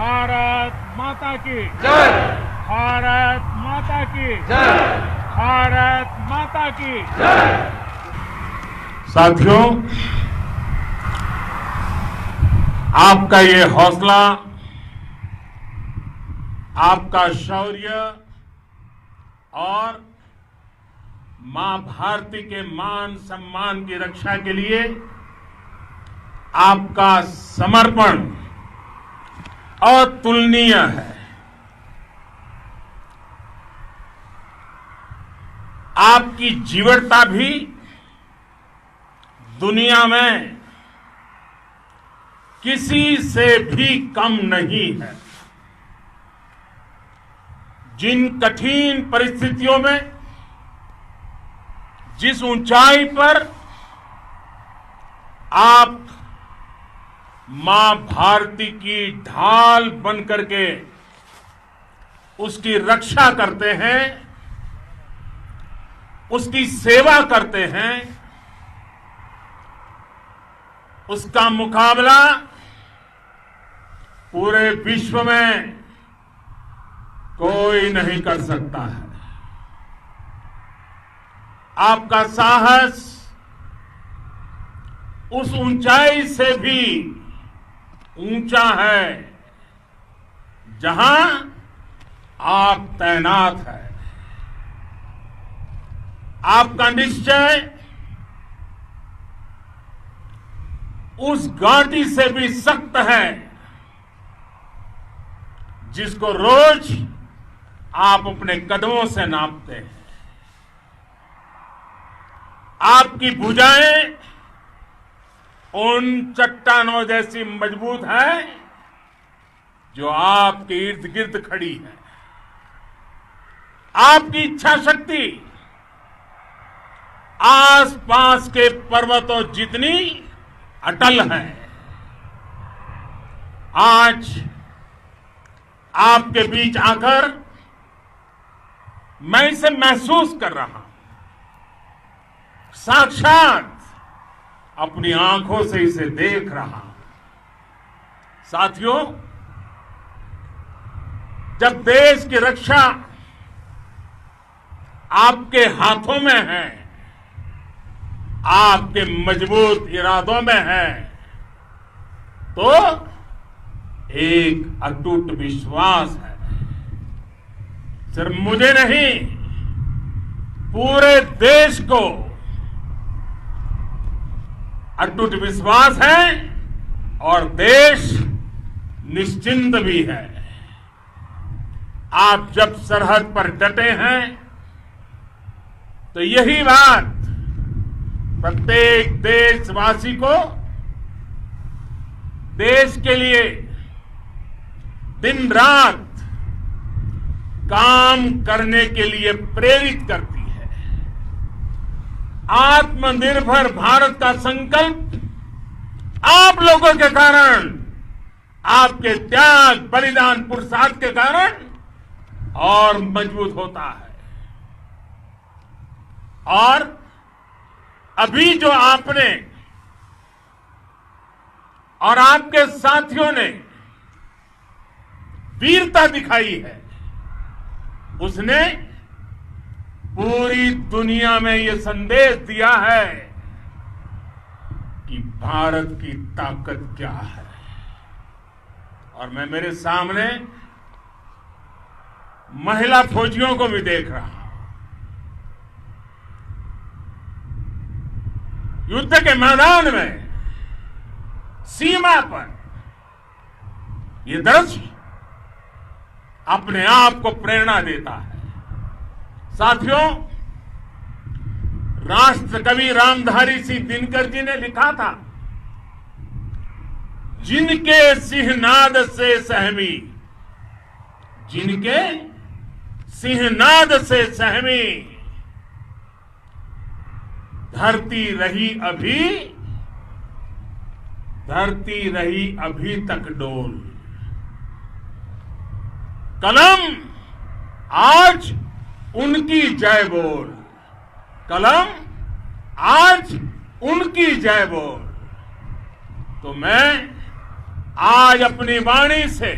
भारत माता की जय। भारत माता की जय। भारत माता की जय। साथियों, आपका ये हौसला, आपका शौर्य और मां भारती के मान सम्मान की रक्षा के लिए आपका समर्पण अतुलनीय है। आपकी जीवटता भी दुनिया में किसी से भी कम नहीं है। जिन कठिन परिस्थितियों में, जिस ऊंचाई पर आप मां भारती की ढाल बन करके उसकी रक्षा करते हैं, उसकी सेवा करते हैं, उसका मुकाबला पूरे विश्व में कोई नहीं कर सकता है। आपका साहस उस ऊंचाई से भी ऊंचा है जहां आप तैनात हैं। आपका निश्चय उस घाटी से भी सख्त है जिसको रोज आप अपने कदमों से नापते हैं। आपकी भुजाएं उन चट्टानों जैसी मजबूत है जो आपके इर्द गिर्द खड़ी है। आपकी इच्छा शक्ति आसपास के पर्वतों जितनी अटल है। आज आपके बीच आकर मैं इसे महसूस कर रहा हूं, साक्षात अपनी आंखों से इसे देख रहा हूं। साथियों, जब देश की रक्षा आपके हाथों में है, आपके मजबूत इरादों में है, तो एक अटूट विश्वास है। सिर्फ मुझे नहीं, पूरे देश को अटूट विश्वास है और देश निश्चिंत भी है। आप जब सरहद पर डटे हैं तो यही बात प्रत्येक देशवासी को देश के लिए दिन रात काम करने के लिए प्रेरित करती है। आत्मनिर्भर भारत का संकल्प आप लोगों के कारण, आपके त्याग, बलिदान, पुरुषार्थ के कारण और मजबूत होता है। और अभी जो आपने और आपके साथियों ने वीरता दिखाई है, उसने पूरी दुनिया में यह संदेश दिया है कि भारत की ताकत क्या है। और मैं मेरे सामने महिला फौजियों को भी देख रहा हूं। युद्ध के मैदान में, सीमा पर यह दृश्य अपने आप को प्रेरणा देता है। साथियों, राष्ट्रकवि रामधारी सिंह दिनकर जी ने लिखा था, जिनके सिंहनाद से सहमी, जिनके सिंहनाद से सहमी, धरती रही अभी तक डोल। कलम आज उनकी जय बोल, कलम आज उनकी जय बोल। तो मैं आज अपनी वाणी से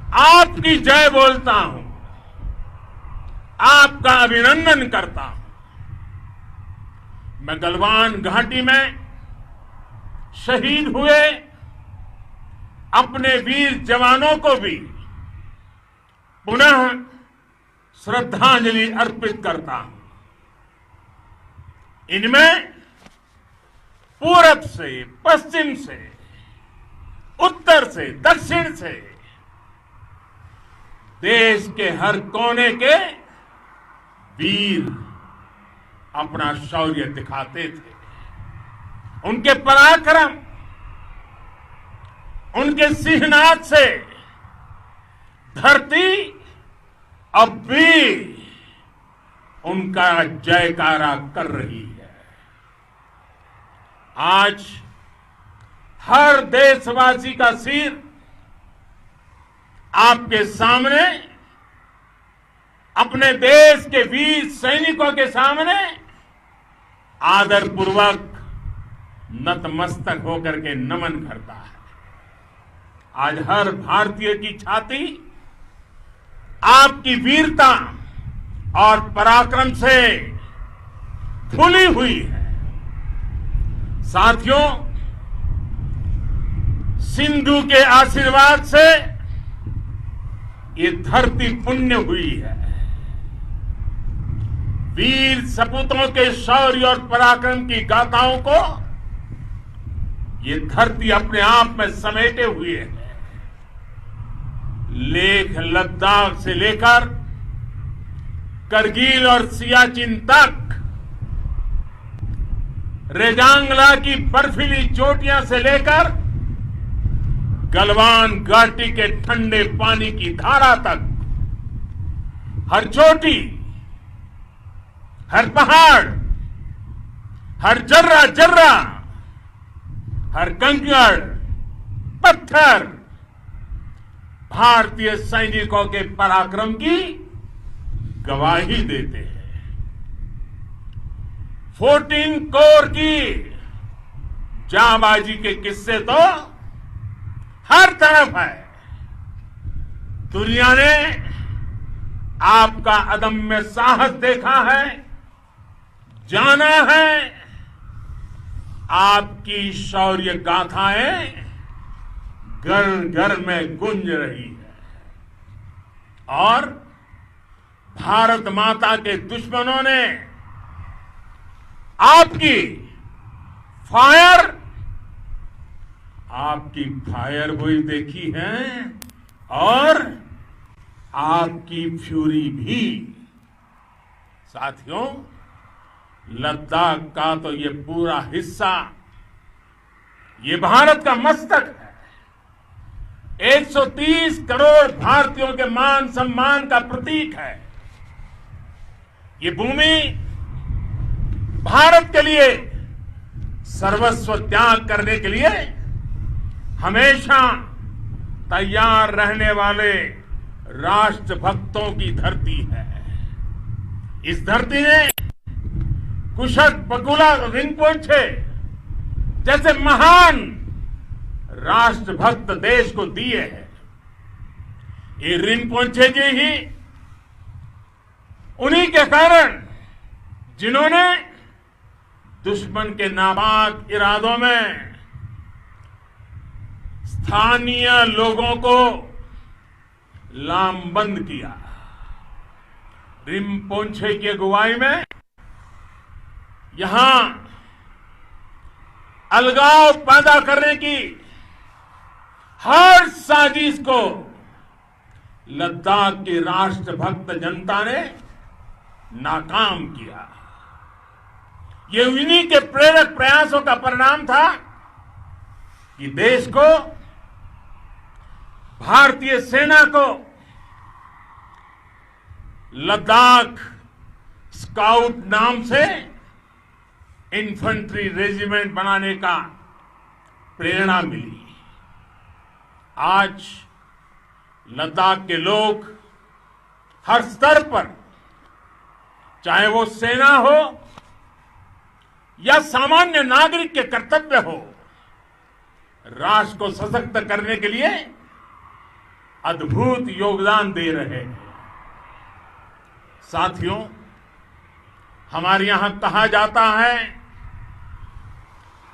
आपकी जय बोलता हूं, आपका अभिनंदन करता हूं। मैं गलवान घाटी में शहीद हुए अपने वीर जवानों को भी पुनः श्रद्धांजलि अर्पित करता हूं। इनमें पूरब से, पश्चिम से, उत्तर से, दक्षिण से देश के हर कोने के वीर अपना शौर्य दिखाते थे। उनके पराक्रम, उनके सिंहनाद से धरती अब भी उनका जयकारा कर रही है। आज हर देशवासी का सिर आपके सामने, अपने देश के वीर सैनिकों के सामने आदरपूर्वक नतमस्तक होकर के नमन करता है। आज हर भारतीय की छाती आपकी वीरता और पराक्रम से फूली हुई है। साथियों, सिंधु के आशीर्वाद से ये धरती पुण्य हुई है। वीर सपूतों के शौर्य और पराक्रम की गाथाओं को ये धरती अपने आप में समेटे हुए है। लेह लद्दाख से लेकर करगिल और सियाचिन तक, रेजांगला की बर्फीली चोटियां से लेकर गलवान घाटी के ठंडे पानी की धारा तक, हर चोटी, हर पहाड़, हर जर्रा जर्रा, हर कंकड़, पत्थर भारतीय सैनिकों के पराक्रम की गवाही देते हैं। 14 कोर की जांबाजी के किस्से तो हर तरफ है। दुनिया ने आपका अदम्य साहस देखा है, जाना है। आपकी शौर्य गाथाएं घर घर में गूंज रही है और भारत माता के दुश्मनों ने आपकी फायर हुई देखी है और आपकी फ्यूरी भी। साथियों, लद्दाख का तो ये पूरा हिस्सा ये भारत का मस्तक है। 130 करोड़ भारतीयों के मान सम्मान का प्रतीक है। ये भूमि भारत के लिए सर्वस्व त्याग करने के लिए हमेशा तैयार रहने वाले राष्ट्रभक्तों की धरती है। इस धरती ने कुशक बकुला रिनपोचे जैसे महान राष्ट्रभक्त देश को दिए हैं। ये रिनपोचे जी ही उन्हीं के कारण जिन्होंने दुश्मन के नापाक इरादों में स्थानीय लोगों को लामबंद किया। रिनपोचे की अगुवाई में यहां अलगाव पैदा करने की हर साजिश को लद्दाख की राष्ट्रभक्त जनता ने नाकाम किया। ये उन्हीं के प्रेरक प्रयासों का परिणाम था कि देश को, भारतीय सेना को लद्दाख स्काउट नाम से इन्फेंट्री रेजिमेंट बनाने का प्रेरणा मिली। आज लद्दाख के लोग हर स्तर पर, चाहे वो सेना हो या सामान्य नागरिक के कर्तव्य हो, राष्ट्र को सशक्त करने के लिए अद्भुत योगदान दे रहे हैं। साथियों, हमारे यहां कहा जाता है,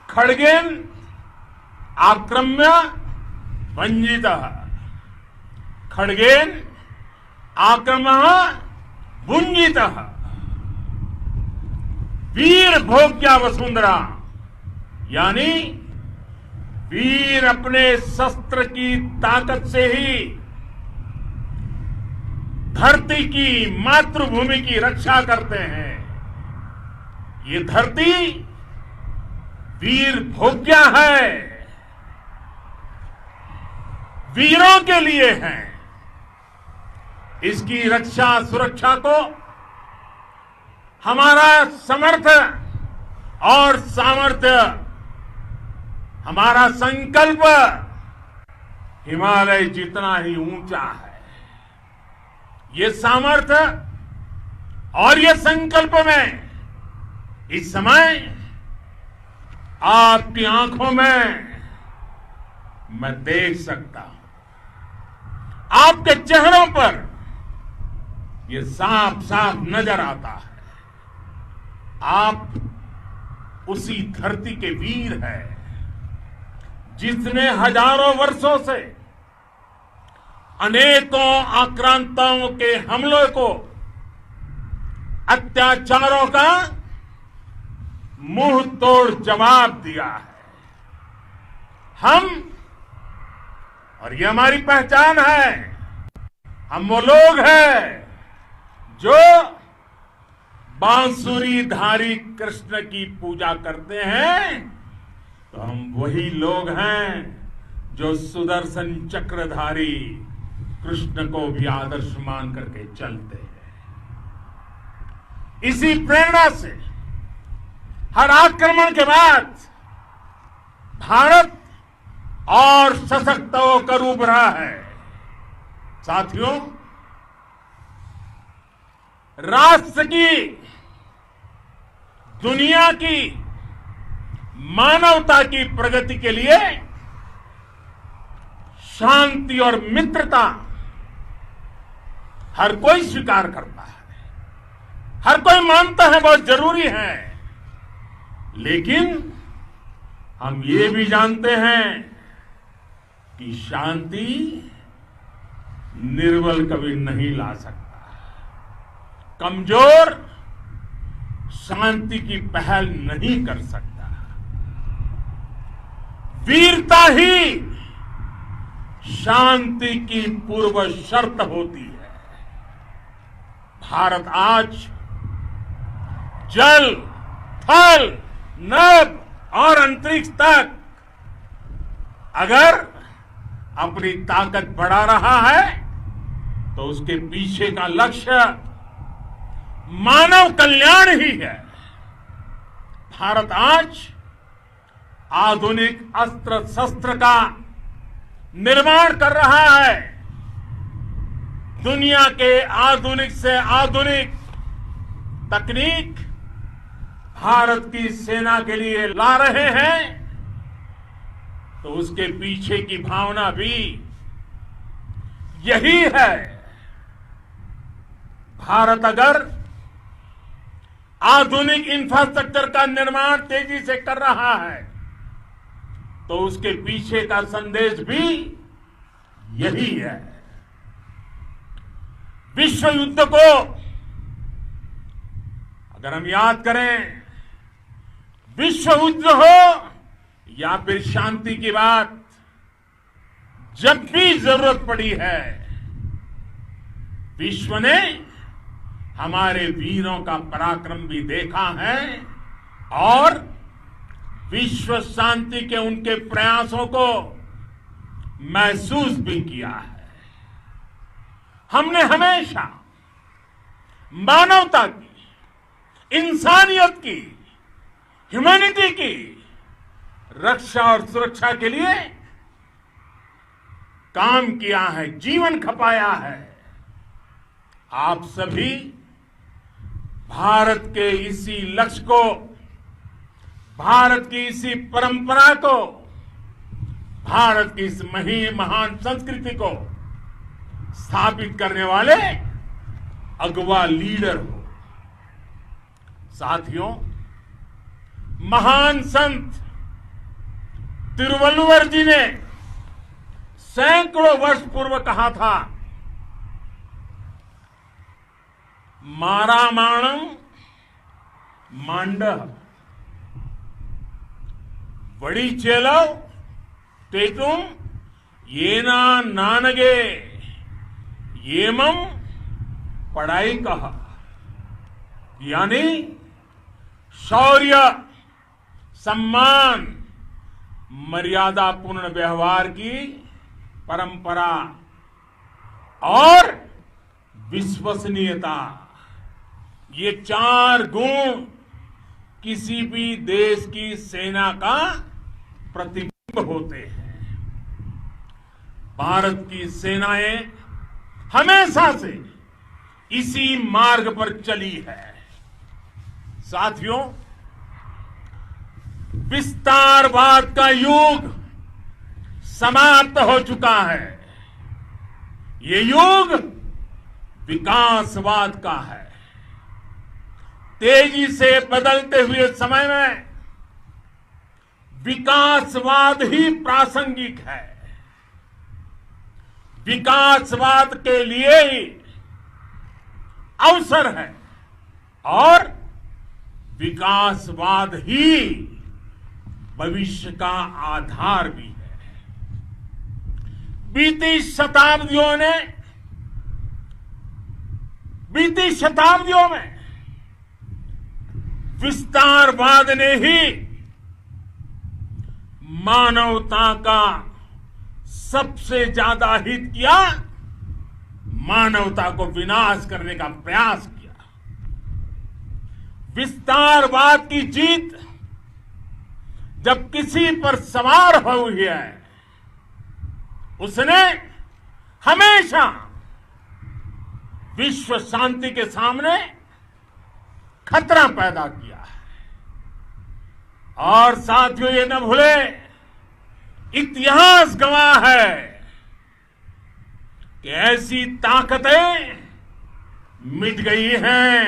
खड्गेन आक्रम्य भंजितः, खड्गेन आक्रम्य भुंजितः, वीर भोग्या वसुंधरा, यानी वीर अपने शस्त्र की ताकत से ही धरती की, मातृभूमि की रक्षा करते हैं। ये धरती वीर भोग्या है, वीरों के लिए है। इसकी रक्षा सुरक्षा को हमारा समर्थ और सामर्थ्य, हमारा संकल्प हिमालय जितना ही ऊंचा है। ये सामर्थ्य और ये संकल्प में इस समय आपकी आंखों में मैं देख सकता हूं। आपके चेहरों पर ये साफ साफ नजर आता है। आप उसी धरती के वीर हैं जिसने हजारों वर्षों से अनेकों आक्रांताओं के हमलों को, अत्याचारों का मुंह तोड़ जवाब दिया है। हम, और ये हमारी पहचान है, हम वो लोग हैं जो बांसुरीधारी कृष्ण की पूजा करते हैं, तो हम वही लोग हैं जो सुदर्शन चक्रधारी कृष्ण को भी आदर्श मान करके चलते हैं। इसी प्रेरणा से हर आक्रमण के बाद भारत और सशक्त होकर उभरा है। साथियों, राष्ट्र की, दुनिया की, मानवता की प्रगति के लिए शांति और मित्रता हर कोई स्वीकार करता है, हर कोई मानता है बहुत जरूरी है। लेकिन हम ये भी जानते हैं कि शांति निर्बल कभी नहीं ला सकता। कमजोर शांति की पहल नहीं कर सकता। वीरता ही शांति की पूर्व शर्त होती है। भारत आज जल, थल, नभ और अंतरिक्ष तक अगर अपनी ताकत बढ़ा रहा है तो उसके पीछे का लक्ष्य मानव कल्याण ही है। भारत आज आधुनिक अस्त्र शस्त्र का निर्माण कर रहा है। दुनिया के आधुनिक से आधुनिक तकनीक भारत की सेना के लिए ला रहे हैं, तो उसके पीछे की भावना भी यही है। भारत अगर आधुनिक इंफ्रास्ट्रक्चर का निर्माण तेजी से कर रहा है तो उसके पीछे का संदेश भी यही है। विश्व युद्ध को अगर हम याद करें, विश्व युद्ध हो या फिर शांति की बात, जब भी जरूरत पड़ी है, विश्व ने हमारे वीरों का पराक्रम भी देखा है और विश्व शांति के उनके प्रयासों को महसूस भी किया है। हमने हमेशा मानवता की, इंसानियत की, ह्यूमैनिटी की रक्षा और सुरक्षा के लिए काम किया है, जीवन खपाया है। आप सभी भारत के इसी लक्ष्य को, भारत की इसी परंपरा को, भारत की इस महान संस्कृति को स्थापित करने वाले अगवा लीडर हो। साथियों, महान संत तिरुवल्लुवर जी ने सैकड़ों वर्ष पूर्व कहा था, मारामाणम मांडह वड़ी चेलव तेतुम येना नानगे येमम पढ़ाई कहा। यानी शौर्य, सम्मान, मर्यादा पूर्ण व्यवहार की परंपरा और विश्वसनीयता, ये चार गुण किसी भी देश की सेना का प्रतिबिंब होते हैं। भारत की सेनाएं हमेशा से इसी मार्ग पर चली है। साथियों, विस्तारवाद का युग समाप्त हो चुका है। ये युग विकासवाद का है। तेजी से बदलते हुए समय में विकासवाद ही प्रासंगिक है। विकासवाद के लिए ही अवसर है और विकासवाद ही भविष्य का आधार भी है। बीती शताब्दियों में विस्तारवाद ने ही मानवता का सबसे ज्यादा हित किया, मानवता को विनाश करने का प्रयास किया। विस्तारवाद की जीत जब किसी पर सवार हुई है, उसने हमेशा विश्व शांति के सामने खतरा पैदा किया है। और साथियों, ये न भूले, इतिहास गवाह है कि ऐसी ताकतें मिट गई हैं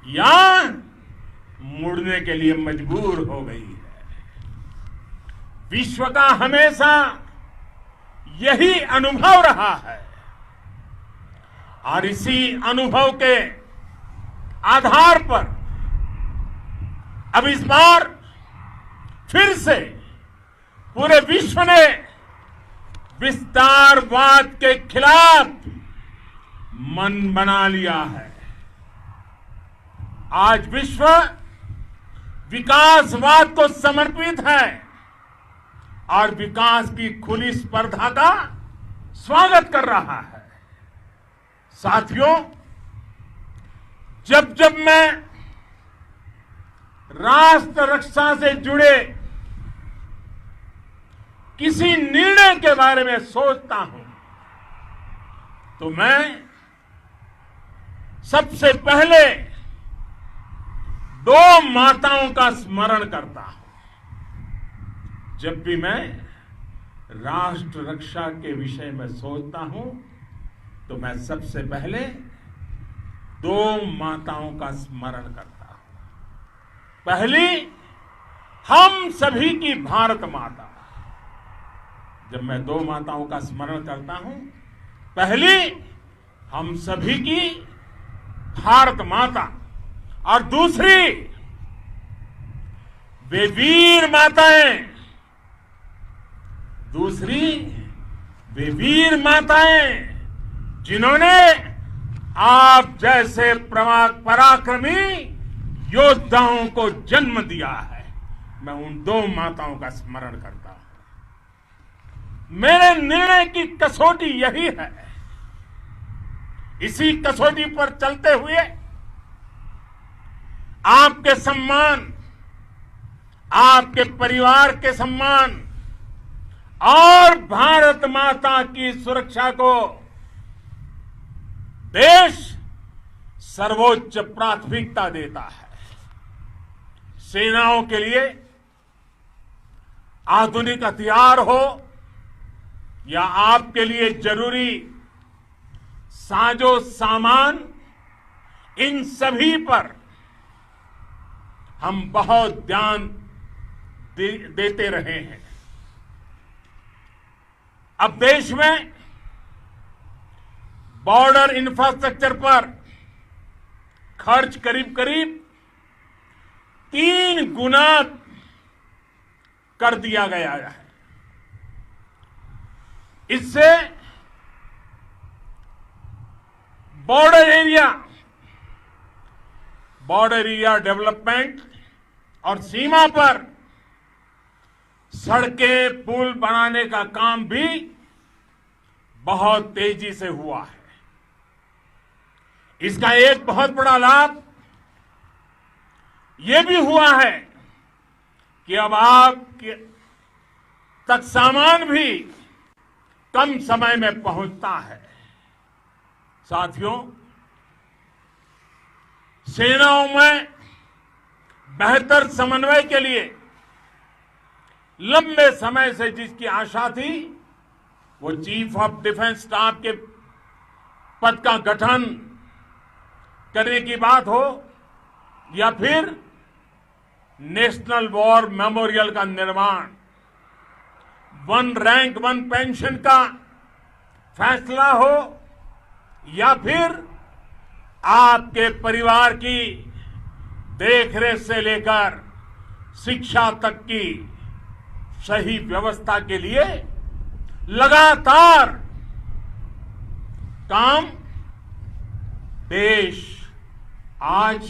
या मुड़ने के लिए मजबूर हो गई है। विश्व का हमेशा यही अनुभव रहा है और इसी अनुभव के आधार पर अब इस बार फिर से पूरे विश्व ने विस्तारवाद के खिलाफ मन बना लिया है। आज विश्व विकासवाद को समर्पित है और विकास की खुली स्पर्धा का स्वागत कर रहा है। साथियों, जब जब मैं राष्ट्र रक्षा से जुड़े किसी निर्णय के बारे में सोचता हूं तो मैं सबसे पहले दो माताओं का स्मरण करता हूं। जब भी मैं राष्ट्र रक्षा के विषय में सोचता हूं तो मैं सबसे पहले दो माताओं का स्मरण करता हूं। पहली, हम सभी की भारत माता। जब मैं दो माताओं का स्मरण करता हूं, पहली हम सभी की भारत माता और दूसरी वे वीर माताएं, जिन्होंने आप जैसे पराक्रमी योद्धाओं को जन्म दिया है। मैं उन दो माताओं का स्मरण करता हूं। मेरे निर्णय की कसौटी यही है। इसी कसौटी पर चलते हुए आपके सम्मान, आपके परिवार के सम्मान और भारत माता की सुरक्षा को देश सर्वोच्च प्राथमिकता देता है। सेनाओं के लिए आधुनिक हथियार हो या आपके लिए जरूरी साजो सामान, इन सभी पर हम बहुत ध्यान देते रहे हैं। अब देश में बॉर्डर इंफ्रास्ट्रक्चर पर खर्च करीब करीब 3 गुना कर दिया गया है। इससे बॉर्डर एरिया डेवलपमेंट और सीमा पर सड़कें पुल बनाने का काम भी बहुत तेजी से हुआ है। इसका एक बहुत बड़ा लाभ यह भी हुआ है कि अब आपके तक सामान भी कम समय में पहुंचता है। साथियों, सेनाओं में बेहतर समन्वय के लिए लंबे समय से जिसकी आशा थी, वो चीफ ऑफ डिफेंस स्टाफ के पद का गठन करने की बात हो या फिर नेशनल वॉर मेमोरियल का निर्माण, 1 रैंक 1 पेंशन का फैसला हो या फिर आपके परिवार की देखरेख से लेकर शिक्षा तक की सही व्यवस्था के लिए लगातार काम देश आज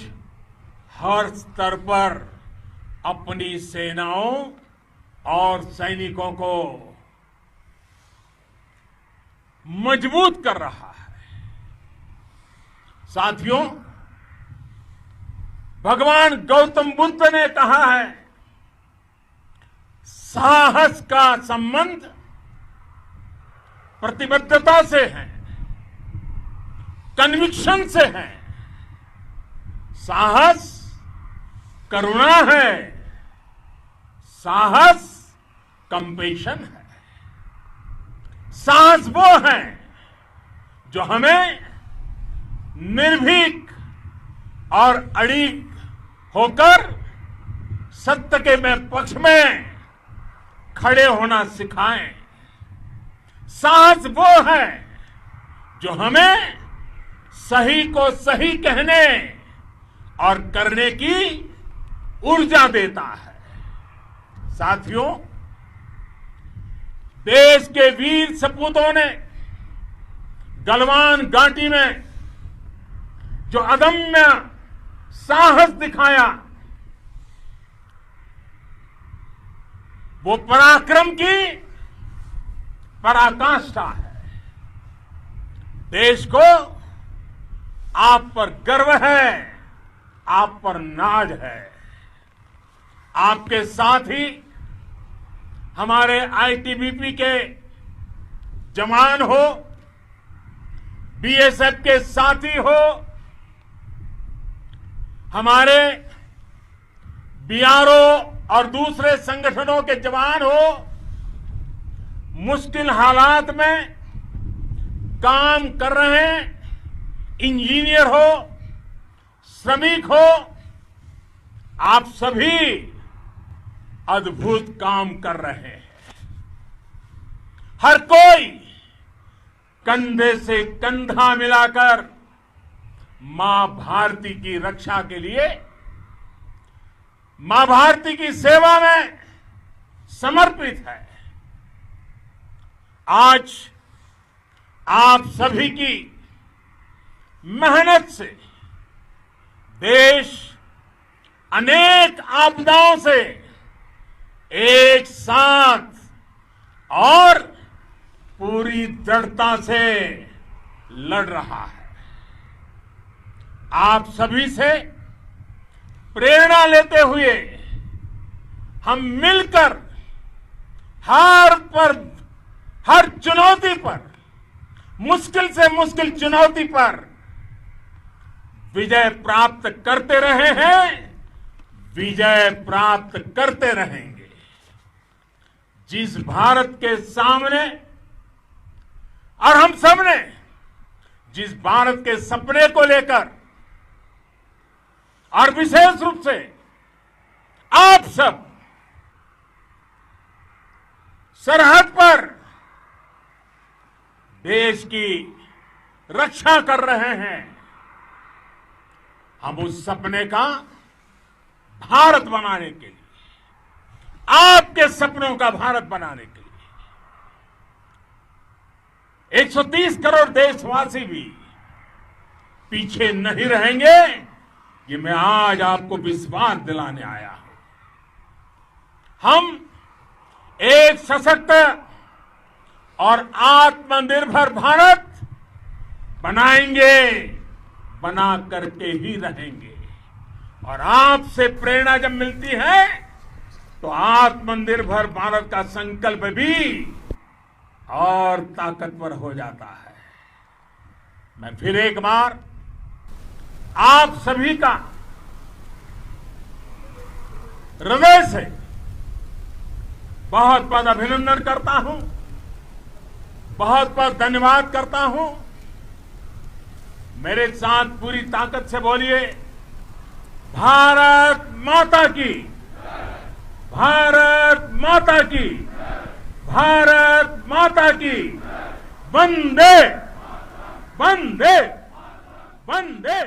हर स्तर पर अपनी सेनाओं और सैनिकों को मजबूत कर रहा है। साथियों, भगवान गौतम बुद्ध ने कहा है, साहस का संबंध प्रतिबद्धता से है, कन्विक्शन से है। साहस करुणा है, साहस कंपेशन है। साहस वो है जो हमें निर्भीक और अड़िग होकर सत्य के पक्ष में खड़े होना सिखाएं। साहस वो है जो हमें सही को सही कहने और करने की ऊर्जा देता है। साथियों, देश के वीर सपूतों ने गलवान घाटी में जो अदम्य साहस दिखाया, वो पराक्रम की पराकाष्ठा है। देश को आप पर गर्व है, आप पर नाज है। आपके साथ ही हमारे आईटीबीपी के जवान हो, बीएसएफ के साथी हो, हमारे बीआरओ और दूसरे संगठनों के जवान हो, मुश्किल हालात में काम कर रहे हैं, इंजीनियर हो, श्रमिक हो, आप सभी अद्भुत काम कर रहे हैं। हर कोई कंधे से कंधा मिलाकर मां भारती की रक्षा के लिए, मां भारती की सेवा में समर्पित है। आज आप सभी की मेहनत से देश अनेक आपदाओं से एक साथ और पूरी दृढ़ता से लड़ रहा है। आप सभी से प्रेरणा लेते हुए हम मिलकर हर चुनौती पर, मुश्किल से मुश्किल चुनौती पर विजय प्राप्त करते रहे हैं, विजय प्राप्त करते रहेंगे। जिस भारत के सामने और हम सबने जिस भारत के सपने को लेकर और विशेष रूप से आप सब सरहद पर देश की रक्षा कर रहे हैं, हम उस सपने का भारत बनाने के लिए, आपके सपनों का भारत बनाने के लिए 130 करोड़ देशवासी भी पीछे नहीं रहेंगे, ये मैं आज आपको विश्वास दिलाने आया हूं। हम एक सशक्त और आत्मनिर्भर भारत बनाएंगे, बना करके ही रहेंगे। और आपसे प्रेरणा जब मिलती है तो आत्मनिर्भर भारत का संकल्प भी और ताकतवर हो जाता है। मैं फिर एक बार आप सभी का हृदय से बहुत बहुत अभिनंदन करता हूं, बहुत बहुत धन्यवाद करता हूं। मेरे साथ पूरी ताकत से बोलिए, भारत माता की, भारत माता की, भारत माता की, वंदे वंदे वंदे।